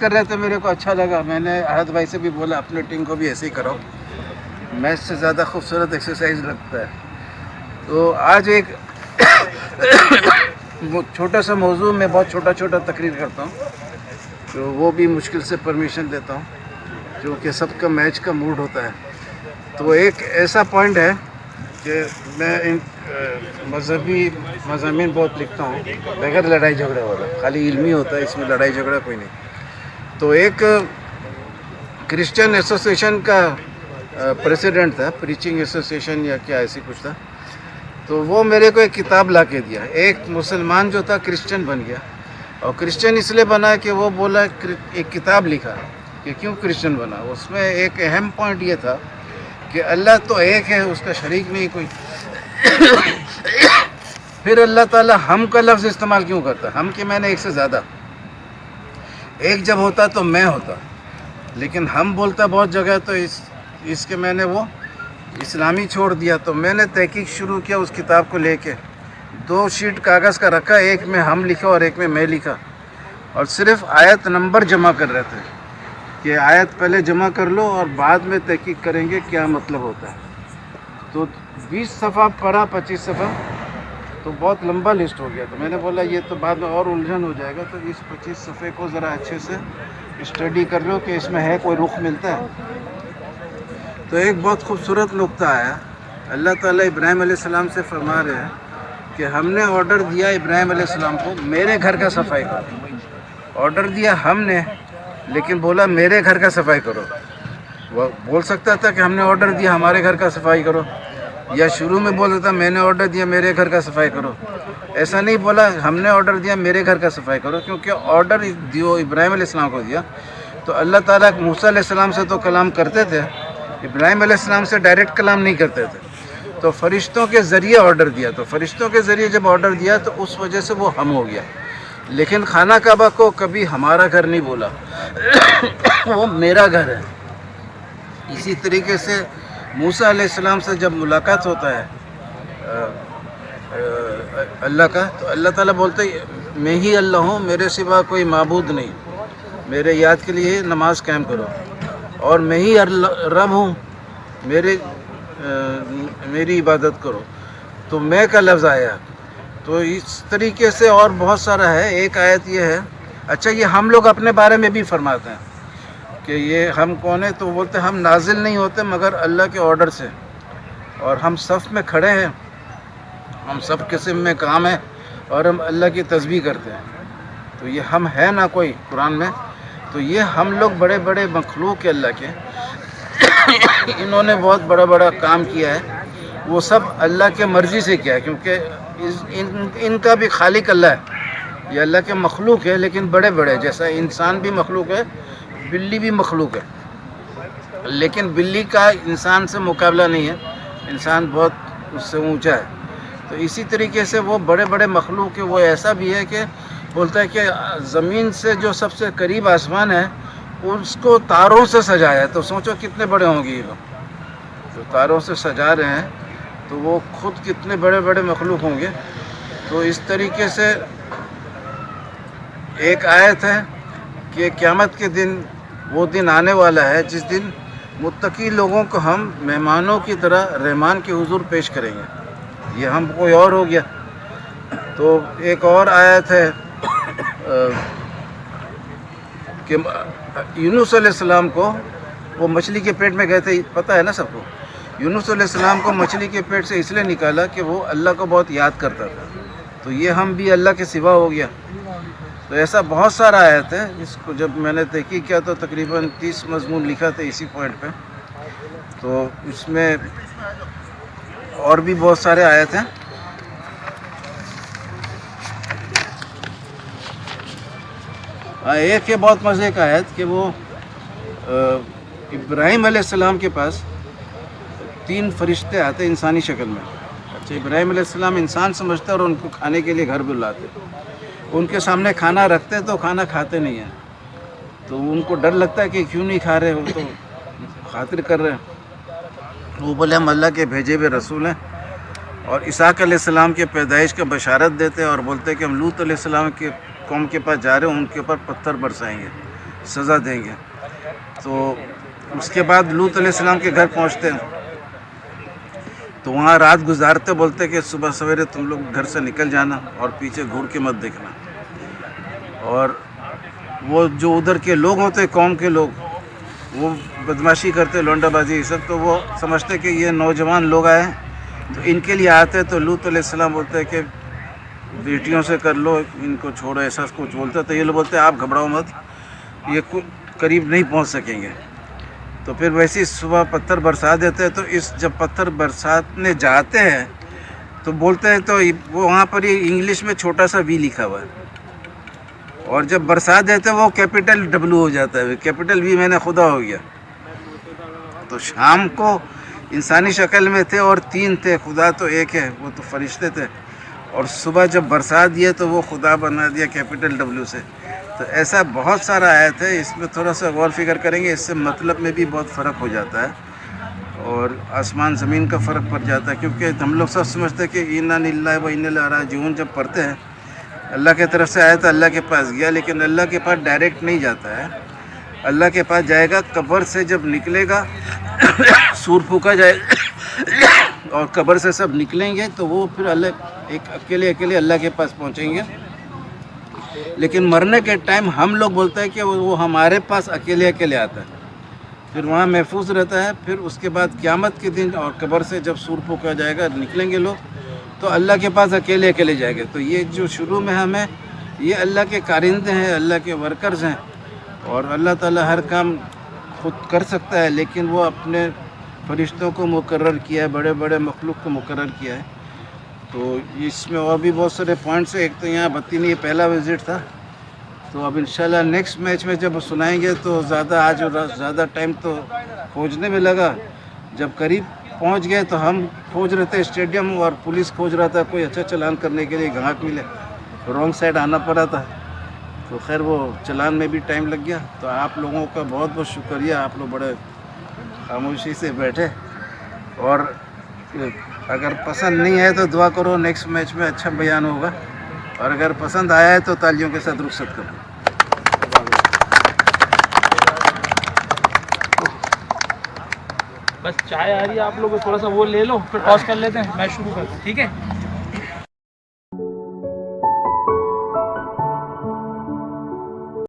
कर रहे थे, मेरे को अच्छा लगा. मैंने अहद भाई से भी बोला अपने टीम को भी ऐसे ही करो, मैच से ज़्यादा खूबसूरत एक्सरसाइज लगता है. तो आज एक छोटा सा मौजू में बहुत छोटा छोटा तकरीर करता हूँ, तो वो भी मुश्किल से परमिशन देता हूँ क्योंकि सबका मैच का मूड होता है. तो एक ऐसा पॉइंट है कि मैं इन मजहबी मज़ामीन बहुत लिखता हूँ बगैर लड़ाई झगड़े वाला, खाली इल्मी होता है, इसमें लड़ाई झगड़ा कोई नहीं. तो एक क्रिश्चियन एसोसिएशन का प्रेसिडेंट था, प्रीचिंग एसोसिएशन या क्या ऐसी कुछ था, तो वो मेरे को एक किताब ला के दिया. एक मुसलमान जो था क्रिश्चियन बन गया, और क्रिश्चियन इसलिए बना कि वो बोला, एक किताब लिखा कि क्यों क्रिश्चियन बना. उसमें एक अहम पॉइंट ये था कि अल्लाह तो एक है, उसका शरीक नहीं कोई. फिर अल्लाह ताला हम का लफ्ज़ इस्तेमाल क्यों करता, हम के मैंने एक से ज़्यादा, एक जब होता तो मैं होता, लेकिन हम बोलता बहुत जगह, तो इसके मैंने वो इस्लामी छोड़ दिया. तो मैंने तहकीक शुरू किया उस किताब को लेके. 2 शीट कागज़ का रखा, एक में हम लिखा और एक में मैं लिखा, और सिर्फ आयत नंबर जमा कर रहे थे कि आयत पहले जमा कर लो और बाद में तहकीक करेंगे क्या मतलब होता है. तो 20 सफ़ा पढ़ा, 25 सफ़ा, तो बहुत लंबा लिस्ट हो गया. तो मैंने बोला ये तो बाद में और उलझन हो जाएगा, तो इस 25 सफ़े को ज़रा अच्छे से स्टडी कर लो कि इसमें है कोई रुख मिलता है. तो एक बहुत खूबसूरत नुक्ता आया. अल्लाह ताला इब्राहिम अलैहिस्सलाम से फरमा रहे हैं कि हमने ऑर्डर दिया इब्राहिम अलैहिस्सलाम को मेरे घर का सफाई करो. ऑर्डर दिया हमने, लेकिन बोला मेरे घर का सफाई करो. वो बोल सकता था कि हमने ऑर्डर दिया हमारे घर का सफाई करो, या शुरू में बोल देता मैंने ऑर्डर दिया मेरे घर का सफाई करो. ऐसा नहीं बोला, हमने ऑर्डर दिया मेरे घर का सफाई करो, क्योंकि ऑर्डर दियो इब्राहिम अलैहिस्सलाम को दिया. तो अल्लाह ताला मूसा अलैहिस्सलाम से तो कलाम करते थे, इब्राहिम अलैहिस्सलाम से डायरेक्ट कलाम नहीं करते थे. तो फ़रिश्तों के ज़रिए ऑर्डर दिया. तो फ़रिश्तों के ज़रिए जब ऑर्डर दिया तो उस वजह से वो हम हो गया. लेकिन खाना काबा को कभी हमारा घर नहीं बोला, वो मेरा घर है. इसी तरीके से मूसा अलैहिस्सलाम से जब मुलाकात होता है अल्लाह का, तो अल्लाह ताला बोलते मैं ही अल्लाह हूँ, मेरे सिवा कोई माबूद नहीं, मेरे याद के लिए नमाज कायम करो, और मैं ही रब हूँ, मेरी इबादत करो. तो मैं का लफ्ज़ आया. तो इस तरीके से और बहुत सारा है. एक आयत ये है, अच्छा ये हम लोग अपने बारे में भी फरमाते हैं कि ये हम कौन है, तो बोलते हम नाजिल नहीं होते मगर अल्लाह के ऑर्डर से, और हम सफ़ में खड़े हैं, हम सब किस्म में काम है, और हम अल्लाह की तस्बीह करते हैं. तो ये हम है ना कोई कुरान में. तो ये हम लोग बड़े बड़े मखलूक है अल्लाह के, इन्होंने बहुत बड़ा बड़ा काम किया है, वो सब अल्लाह के मर्ज़ी से किया है, क्योंकि इनका भी खालिक अल्लाह है. ये अल्लाह के मखलूक है, लेकिन बड़े बड़े, जैसा इंसान भी मखलूक है, बिल्ली भी मखलूक है, लेकिन बिल्ली का इंसान से मुकाबला नहीं है, इंसान बहुत उससे ऊंचा है. तो इसी तरीके से वो बड़े बड़े मखलूक है. वो ऐसा भी है कि बोलता है कि ज़मीन से जो सबसे करीब आसमान है उसको तारों से सजाया है. तो सोचो कितने बड़े होंगे ये लोग, तो तारों से सजा रहे हैं, तो वो खुद कितने बड़े बड़े मखलूक होंगे. तो इस तरीके से एक आयत है कि क़यामत के दिन वो दिन आने वाला है जिस दिन मुत्तकी लोगों को हम मेहमानों की तरह रहमान के हुजूर पेश करेंगे. ये हम कोई और हो गया. तो एक और आयत है कि यूनुस अलैहिस्सलाम को वो मछली के पेट में गए थे, पता है ना सबको. यूनुस अलैहिस्सलाम को मछली के पेट से इसलिए निकाला कि वो अल्लाह को बहुत याद करता था. तो ये हम भी अल्लाह के सिवा हो गया. تو ایسا بہت سارا آیت ہے. اس کو جب میں نے تحقیق کیا تو تقریباً 30 مضمون لکھا تھا اسی پوائنٹ پہ. تو اس میں اور بھی بہت سارے آیت ہیں. ایک ہے بہت مزے کا آیت کہ وہ ابراہیم علیہ السلام کے پاس 3 فرشتے آتے انسانی شکل میں. اچھا، ابراہیم علیہ السلام انسان سمجھتے اور ان کو کھانے کے لیے گھر بلاتے. ان کے سامنے کھانا رکھتے تو کھانا کھاتے نہیں ہیں. تو ان کو ڈر لگتا ہے کہ کیوں نہیں کھا رہے، وہ تو خاطر کر رہے ہیں. وہ بولے ہم اللہ کے بھیجے ہوئے رسول ہیں. اور اسحاق علیہ السلام کے پیدائش کا بشارت دیتے اور بولتے کہ ہم لوط علیہ السلام کے قوم کے پاس جا رہے ہیں، ان کے اوپر پتھر برسائیں گے، سزا دیں گے. تو اس کے بعد لوط علیہ السلام کے گھر پہنچتے ہیں تو وہاں رات گزارتے، بولتے کہ صبح سویرے تم لوگ گھر سے نکل جانا اور پیچھے گھور کے مت دیکھنا. اور وہ جو ادھر کے لوگ ہوتے قوم کے لوگ، وہ بدماشی کرتے، لونڈا بازی یہ سب. تو وہ سمجھتے کہ یہ نوجوان لوگ آئے ہیں تو ان کے لیے آتے. تو لوط علیہ السلام بولتے کہ بیٹیوں سے کر لو، ان کو چھوڑو، ایسا کچھ بولتا. تو یہ لوگ بولتے آپ گھبراؤ مت، یہ قریب نہیں پہنچ سکیں گے. تو پھر ویسے ہی صبح پتھر برسا دیتے ہیں. تو جب پتھر برسانے جاتے ہیں تو بولتے ہیں، تو وہ وہاں پر یہ انگلش میں چھوٹا سا وی لکھا ہوا ہے. اور جب برسا دیتے وہ کیپٹل ڈبلو ہو جاتا ہے، کیپٹل وی میں نے خدا ہو گیا. تو شام کو انسانی شکل میں تھے اور 3 تھے، خدا تو ایک ہے، وہ تو فرشتے تھے. اور صبح جب برسا دیے تو وہ خدا بنا دیا کیپٹل ڈبلو سے. تو ایسا بہت سارا آیت ہے. اس میں تھوڑا سا غور فکر کریں گے، اس سے مطلب میں بھی بہت فرق ہو جاتا ہے اور آسمان زمین کا فرق پڑ جاتا ہے. کیونکہ ہم لوگ سب سمجھتے ہیں کہ انا للہ و انا الیہ راجعون جب پڑھتے ہیں اللہ کی طرف سے آیا تو اللہ کے پاس گیا، لیکن اللہ کے پاس ڈائریکٹ نہیں جاتا ہے. اللہ کے پاس جائے گا قبر سے جب نکلے گا سور پھونکا جائے اور قبر سے سب نکلیں گے تو وہ پھر اللہ ایک اکیلے اللہ کے پاس پہنچیں گے. لیکن مرنے کے ٹائم ہم لوگ بولتے ہیں کہ وہ ہمارے پاس اکیلے آتا ہے، پھر وہاں محفوظ رہتا ہے. پھر اس کے بعد قیامت کے دن اور قبر سے جب سور پھونکا جائے گا نکلیں گے لوگ تو اللہ کے پاس اکیلے جائیں گے. تو یہ جو شروع میں ہمیں یہ اللہ کے کارندے ہیں، اللہ کے ورکرز ہیں. اور اللہ تعالیٰ ہر کام خود کر سکتا ہے، لیکن وہ اپنے فرشتوں کو مقرر کیا ہے، بڑے بڑے مخلوق کو مقرر کیا ہے. تو اس میں اور بھی بہت سارے پوائنٹس ہیں. ایک تو یہاں بتی نہیں، یہ پہلا وزٹ تھا. تو اب انشاءاللہ نیکسٹ میچ میں جب سنائیں گے تو زیادہ ٹائم تو کھوجنے میں لگا. جب قریب پہنچ گئے تو ہم کھوج رہے تھے اسٹیڈیم اور پولیس کھوج رہا تھا کوئی اچھا چلان کرنے کے لیے، گھاٹ ملے، رونگ سائڈ آنا پڑا تھا. تو خیر وہ چلان میں بھی ٹائم لگ گیا. تو آپ لوگوں کا بہت بہت شکریہ، آپ لوگ بڑے خاموشی سے بیٹھے. اور اگر پسند نہیں ہے تو دعا کرو نیکسٹ میچ میں اچھا بیان ہوگا، اور اگر پسند آیا ہے تو تالیوں کے ساتھ رخصت کرو. بس چائے آ رہی ہے، آپ لوگ تھوڑا سا وہ لے لو، پھر ٹاس کر لیتے ہیں، میچ شروع کرتے ہیں. ٹھیک ہے.